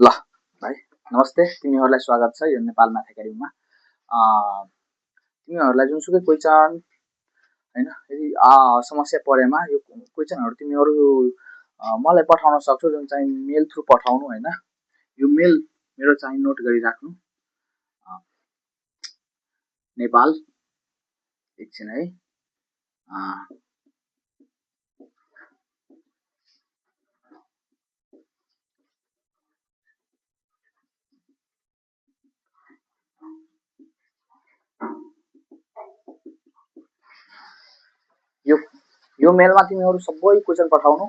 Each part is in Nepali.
ल भाइ नमस्ते, तिमीहरूलाई स्वागत छ यो नेपाल म्याथ एकाडेमीमा। तिमीहरूलाई जुनसुकै क्वेसन होइन, यदि समस्या परेमा यो क्वेसनहरू तिमीहरू मलाई पठाउन सक्छौ, जुन चाहिँ मेल थ्रु पठाउनु होइन। यो मेल मेरो चाहिँ नोट गरिराख्नु। नेपाल एकछिन है। यो मेलमा तिमीहरू सबै क्वेसन पठाउनु।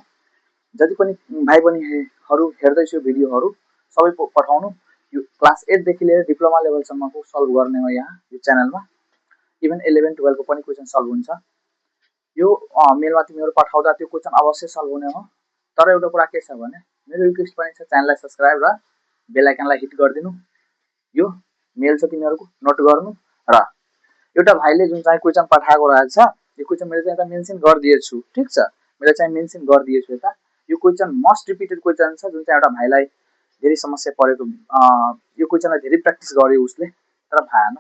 जति पनि भाइ बहिनीहरू हेर्दैछु भिडियोहरू सबै पठाउनु। यो क्लास 8 देखि लिएर डिप्लोमा लेभलसम्मको सल्भ गर्ने हो यहाँ यो च्यानलमा। इभन 11 12 को पनि क्वेसन सल्भ हुन्छ। यो मेलमा तिमीहरू पठाउँदा त्यो क्वेसन अवश्य सल्भ हुने हो। तर एउटा कुरा के छ भने मेरो रिक्वेस्ट पनि छ, च्यानललाई सब्सक्राइब र बेल आइकनलाई हिट गरिदिनु। यो मेल छ तिमीहरूको नोट गर्नु। र एउटा भाइले जुन चाहिँ क्वेसन पठाएको रहेछ यो क्वेसन मैले चाहिँ यता मेन्सन गरिदिएछु, ठिक छ। मैले चाहिँ मेन्सन गरिदिएछु यता। यो क्वेसन मोस्ट रिपिटेड क्वेसन छ, जुन चाहिँ एउटा भाइलाई धेरै समस्या परेको। यो क्वेसनलाई धेरै प्र्याक्टिस गर्यो उसले, तर भएन।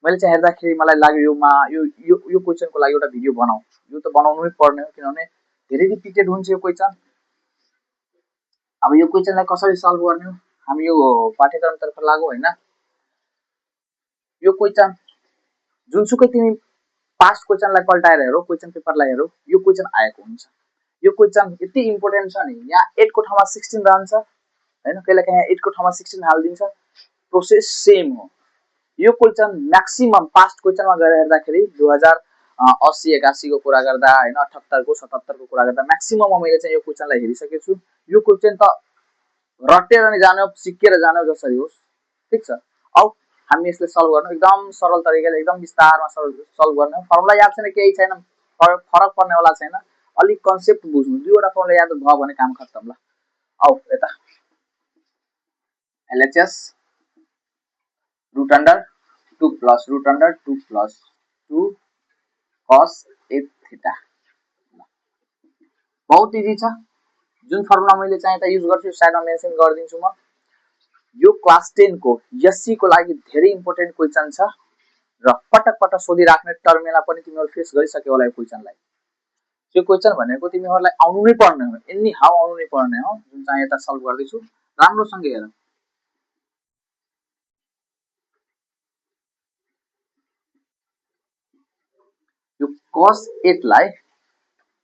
मैले चाहिँ हेर्दाखेरि मलाई लाग्यो यो क्वेसनको लागि एउटा भिडियो बनाऊ। यो त बनाउनु नै पर्ने हो, किनभने धेरै रिपिटेड हुन्छ यो क्वेसन। अब यो क्वेसनलाई कसरी सल्भ गर्ने हो, हामी यो पाठ्यक्रमतर्फ लागु होइन। यो क्वेसन जुनसुकै तिमी पास्ट क्वेसनलाई पल्टाएर हेरौ, क्वेसन पेपरलाई हेरौ, यो क्वेसन आएको हुन्छ। यो क्वेसन यति इम्पोर्टेन्ट छ नि, यहाँ 8 को ठाउँमा 16 रहन्छ हैन, कहिलेकाहीँ 8 को ठाउँमा 16 हाल्दिन्छ। प्रोसेस सेम हो। यो क्वेसन म्याक्सिमम पास्ट क्वेसनमा गएर हेर्दाखेरि 2080 81 को कुरा गर्दा हैन, 78 को 77 को कुरा गर्दा म्याक्सिमममा मैले चाहिँ यो क्वेसनलाई हेरिसकेको छु। यो क्वेसन त रटेर नै जाने हो, सिकेर जाने हो, जसरी होस्, ठीक छ। अब हामी यसले सल्भ गर्नु एकदम सरल तरिकाले, एकदम विस्तारमा सल्भ गर्ने हो। फर्मुला याद छैन केही छैन, फरक पर्नेवाला छैन। अलिक कन्सेप्ट बुझ्नु, दुईवटा फर्मुला याद भयो भने काम खत्तम। ल आऊ यता। LHS root under 2 plus root under 2 plus 2 cos 8 थीटा। बहुत इजी छ। जुन फर्मुला मैले चाहिँ यता युज गर्छु साइडमा मेन्सन गरिदिन्छु म। यो क्लास 10 को एससी को लागि धेरै इम्पोर्टेन्ट क्वेसन छ र पटक पटक सोधिराख्ने टर्मिनल पनि तिमीहरू फेस गरिसक्यो होला यो क्वेसनलाई। यो क्वेसन भनेको तिमीहरूलाई आउनु नै पर्ने हो, एनी हाउ आउनु नै पर्ने हो। जुन चाहिँ यता सल्भ गर्दैछु राम्रोसँग हेर। यो cos 8 लाई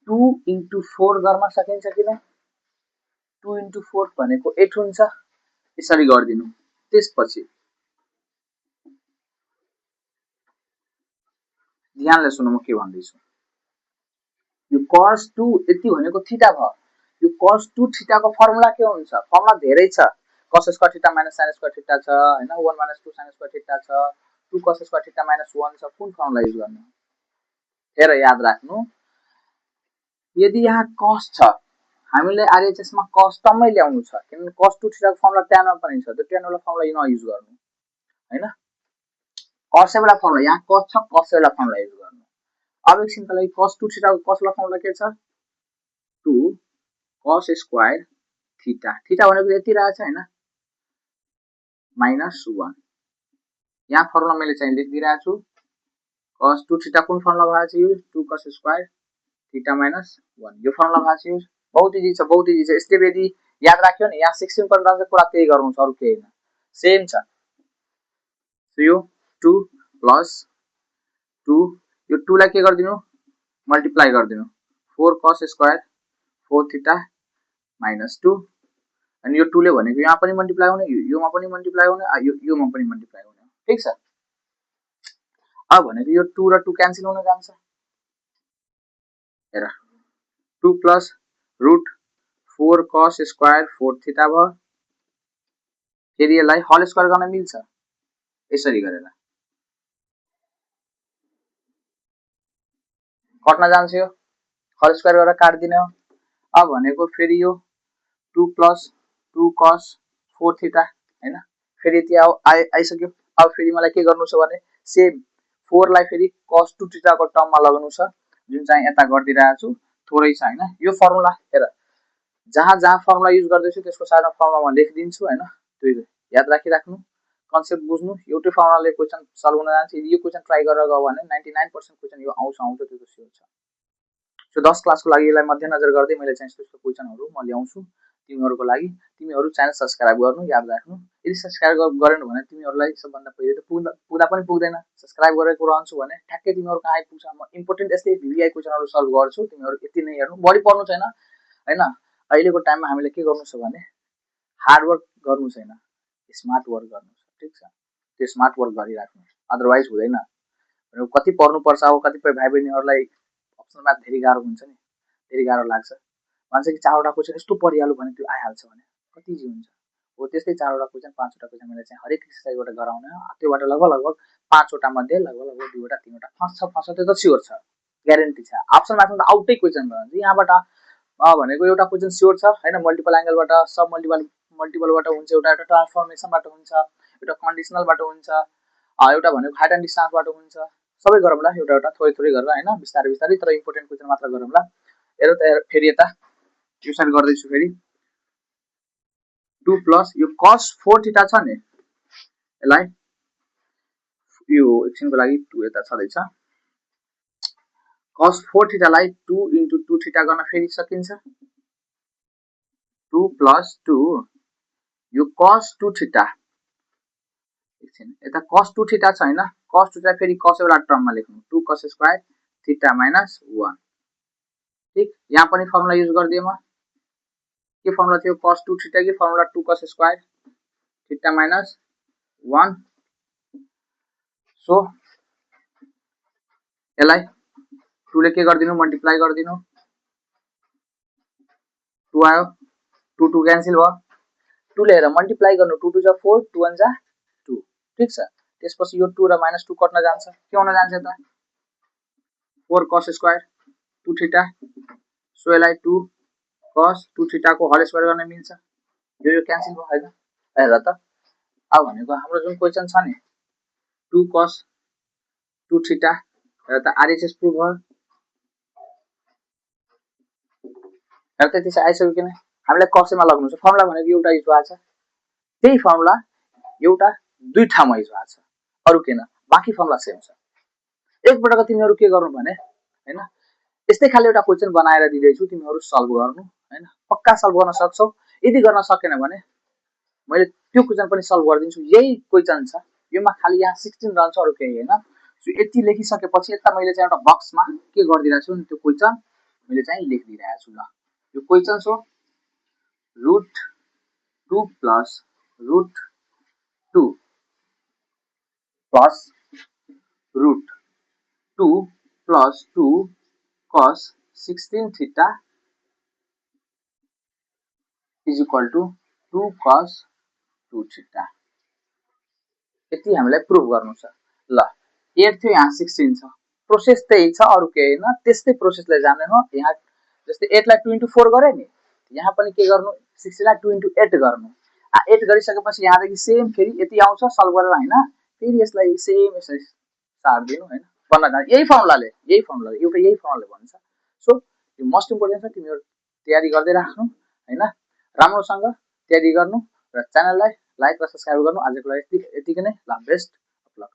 2 into 4 गर्न सकिन्छ किन? 2 into 4 भनेको 8 हुन्छ। यसरी गरिदिनु। त्यसपछि ध्यानले सुन्नु म के भन्दैछु। यो cos 2 यति भनेको थीटा भयो। यो cos 2 थीटा को फर्मुला के हुन्छ? फर्मुला धेरै छ। cos square theta minus sin square theta छ हैन, 1 minus 2 sin स्क्वायर थीटा छ, 2 cos स्क्वायर थीटा माइनस 1 छ। कुन फर्मुला युज गर्ने? हेर याद राख्नु। यदि यहाँ cos छ, हामीले आरएचएस मा cos टर्ममै ल्याउनु छ, किनभने cos 2 थीटा को फर्मुला tan मा पनि छ। त्यो tan वाला फर्मुला नयुज गर्नु हैन। cos वाला फर्मुला यहाँ cos छ, cos वाला फर्मुला युज गर्नु। अब एकछिनको लागि cos 2 थीटा को cos वाला फर्मुला के छ? 2 cos स्क्वायर थीटा। थीटा भनेको यति रहेछ हैन, माइनस 1। यहाँ फर्मुला मैले चाहिँ लेखिदिरहेको छु। cos 2 थीटा कुन फर्मुला भएको छ? Use 2 cos square theta minus 1। यो फर्मुला भएको छ युज। बहुत इजी छ, बहुत इजी छ। स्टेप यदि याद राख्यो नि, यहाँ 16 पनि रहन्छ, कुरा त्यही गर्नु छ, अरु केही हैन, सेम छ। यो 2 प्लस 2, यो 2 लाई के गर्दिनु? मल्टिप्लाई गर्दिनु। 4 cos स्क्वायर 4 थीटा माइनस 2। अनि यो 2 ले भनेको यहाँ पनि मल्टिप्लाई हुने, योमा पनि मल्टिप्लाई हुने, योमा पनि मल्टिप्लाई हुने, ठीक छ। अब भनेको यो 2 र 2 क्यान्सल हुन जान्छ। हेर 2 प्लस रुट 4 cos स्क्वायर 4 थीटा भयो। फेरि यसलाई होल स्क्वायर गर्न मिल्छ यसरी गरेर, कट्न जान्छ। यो होल स्क्वायर गरेर काट्दिने हो। अब भनेको फेरि यो 2 प्लस 2 cos 4 थीटा हैन, फेरि यति आइसक्यो। अब फेरि मलाई के गर्नु छ भने सेम 4 लाई फेरि cos 2 थीटा को टर्ममा लगाउनु छ, जुन चाहिँ यता गर्दिरहेको छु। थोरै छ हैन। यो फर्मुला हेर, जहाँ जहाँ फर्मुला युज गर्दैछु त्यसको साइडमा फर्मुला म लेखिदिन्छु हैन। त्यो याद राखिराख्नु, कन्सेप्ट बुझ्नु। एउटै फर्मुलाले क्वेशन सल्भ हुन जान्छ। यदि यो क्वेशन ट्राई गरेर गयो भने 99% क्वेशन यो आउँछ त्यो त स्योर छ। सो 10 क्लासको लागि यसलाई मध्यनजर गर्दै मैले चाहिँ यस्तो क्वेशनहरू म ल्याउँछु तिमीहरूको लागि। तिमीहरू च्यानल सब्स्क्राइब गर्नु, याद राख्नु। यदि सब्स्क्राइब गरेन भने तिमीहरूलाई सबभन्दा पहिले त पुग्दा पनि पुग्दैन। सब्स्क्राइब गरेको रहन्छु भने ठ्याक्कै तिमीहरू कहाँ आइपुग्छ। म इम्पोर्टेन्ट यस्तै भिभिआई क्वेशनहरू सल्भ गर्छु, तिमीहरू यति नै हेर्नु, बढी पढ्नु छैन हैन। अहिलेको टाइममा हामीले के गर्नु छ भने हार्ड वर्क गर्नु छैन, स्मार्ट वर्क गर्नु छ, ठीक छ। त्यो स्मार्ट वर्क गरिराख्नु, अदरवाइज हुँदैन। कति पढ्नुपर्छ। अब कतिपय भाइ बहिनीहरूलाई अप्सनल म्याथ धेरै गाह्रो हुन्छ नि, धेरै गाह्रो लाग्छ। भन्छ कि 4 वटा क्वेशन यस्तो परिहाल्यो भने त्यो आइहाल्छ भने कति इजी हुन्छ। हो त्यस्तै 4 वटा क्वेशन 5 वटा क्वेशन मैले चाहिँ हरेक एक्सरसाइजबाट गराउने। त्योबाट लगभग 5 वटा मध्ये लगभग 2 वटा 3 वटा फर्स्ट त्यो त स्योर छ, ग्यारेन्टी छ। अप्सनल म्याथमा त आउटै क्वेशन रहन्छ। यहाँबाट भनेको एउटा क्वेशन स्योर छ हैन, मल्टिपल एंगलबाट, सब मल्टिपलबाट हुन्छ, एउटा ट्रान्सफर्मेसनबाट हुन्छ, एउटा कन्डिसनलबाट हुन्छ, एउटा भनेको हाइट एन्ड डिस्टेन्सबाट हुन्छ। सबै गरौँला एउटा एउटा थोरै थोरै गरेर हैन, बिस्तारै बिस्तारै, तर इम्पोर्टेन्ट क्वेशन मात्र गरौँला। हेरौ त फेरि यता यो साइड गर्दैछु फेरि 2 प्लस यो cos 4 थीटा छ नि, यसलाई यो एकछिनको लागि 2 यता छदैछ। cos 4 थीटालाई 2 into 2 थीटा गर्न फेरि सकिन्छ। 2 plus 2 यो cos 2 थीटा, एकछिन यता cos 2 थीटा छ हैन, cos 2 थीटा फेरि cos एउटा टर्ममा लेख्नु, 2 cos स्क्वायर थीटा माइनस 1, ठीक। यहाँ पनि फर्मुला युज गर्दिए म, के फर्मुला थियो, cos 2 थीटा कि formula 2 cos square theta minus 1। So यसलाई 2 ले के गर्दिनु, मल्टिप्लाई गर्दिनु, 2 आयो, 2 2 क्यान्सल भयो। 2 ले हेर मल्टिप्लाई गर्नु, 2 2 जा 4, 2 1 जा 2, ठीक छ। त्यसपछि यो 2 र माइनस 2 कट्न जान्छ, के हुन जान्छ त 4 cos स्क्वायर 2 थीटा। सो यसलाई 2 cos 2 थीटा को होल स्क्वायर गर्न मिल्छ, यो क्यान्सल भयो हैन। हेर त अब भनेको हाम्रो जुन क्वेशन छ नि 2 cos 2 थीटा, हेर त आरएचएस प्रुफ भयो। हेर त त्यसै आइसक्यो किन, हामीलाई कसैमा लग्नु छ। फर्मुला भनेको एउटा युज भएको छ, त्यही फर्मुला एउटा दुई ठाउँमा युज भएको छ, अरु किन, बाँकी फर्मुला सेम छ। एकपटक तिमीहरू के गर्नु भने हैन, यस्तै खाली एउटा क्वेशन बनाएर दिदैछु, तिमीहरू सल्भ गर्नु हैन, पक्का सल्भ गर्न सक्छौ। यदि गर्न सकेन भने मैले त्यो क्वेशन पनि सल्भ गरिदिन्छु, यही क्वेशन छ, योमा खाली यहाँ 16 रहन्छ, अरु केही हैन। सो यति लेखिसकेपछि यता मैले चाहिँ एउटा बक्समा के गर्दिरहेछु नि, त्यो क्वेशन मैले चाहिँ लेखिदिरहेको छु। ल यो क्वेशन हो √2 plus √2 plus √2 plus 2 cos 16 theta is equal to 2 cos 2 theta। यति हामीलाई प्रुभ गर्नु छ। ल 8 थियो, यहाँ 16 छ, प्रोसेस त्यही छ, अरु केही हैन। त्यस्तै प्रोसेसले जाने हो। यहाँ जस्तै 8 लाई 2 into 4 गरे नि, यहाँ पनि के गर्नु, 16 लाई 2 into 8 गर्नु। 8 गरिसकेपछि यहाँदेखि सेम फेरि यति आउँछ सल्भ गरेर हैन, फेरि यसलाई सेम यसरी सार्दिनु हैन, बन्न जान्छ। यही फर्मुलाले एउटा यही फर्मुलाले भन्छ। सो यो मोस्ट इम्पोर्टेन्ट छ, तिमीहरू तयारी गर्दै राख्नु हैन, राम्रोसँग तयारी गर्नु र च्यानललाई लाइक र सब्स्क्राइब गर्नु। आजको लागि यतिकै नै, ल बेस्ट अफ लक।